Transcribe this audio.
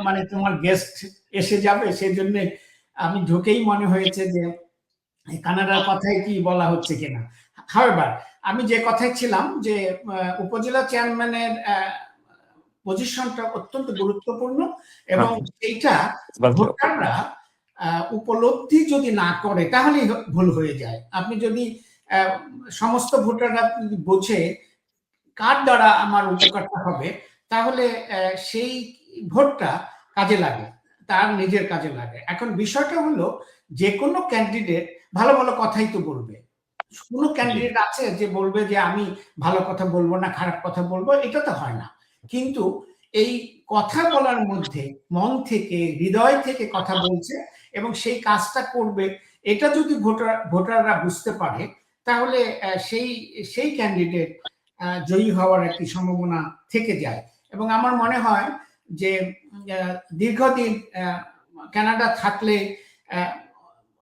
মানে তোমার গেস্ট এসে যাবে, সেই জন্য আমি ঢুকেই মনে হয়েছে যে কানাডার কথাই কি বলা হচ্ছে কিনা। হাওয়েভার, আমি যে কথায় ছিলাম যে উপজেলা চেয়ারম্যানের পজিশনটা অত্যন্ত গুরুত্বপূর্ণ, এবং এইটা ভোটাররা উপলব্ধি যদি না করে তাহলেই ভুল হয়ে যায়। আপনি যদি সমস্ত ভোটাররা বোঝে কার দ্বারা আমার উপকারটা হবে, তাহলে সেই ভোটটা কাজে লাগে, তার নিজের কাজে লাগে। এখন বিষয়টা হলো, যে কোনো ক্যান্ডিডেট ভালো ভালো কথাই তো বলবে। কোনো ক্যান্ডিডেট আছে যে বলবে যে আমি ভালো কথা বলবো না, খারাপ কথা বলবো, এটা তো হয় না। কিন্তু এই কথা বলার মধ্যে মন থেকে, হৃদয় থেকে কথা বলছে এবং সেই কাজটা করবে, এটা যদি ভোটাররা বুঝতে পারে, তাহলে সেই সেই ক্যান্ডিডেট জয়ী হওয়ার একটি সম্ভাবনা থেকে যায়। এবং আমার মনে হয় যে দীর্ঘদিন কানাডা থাকলে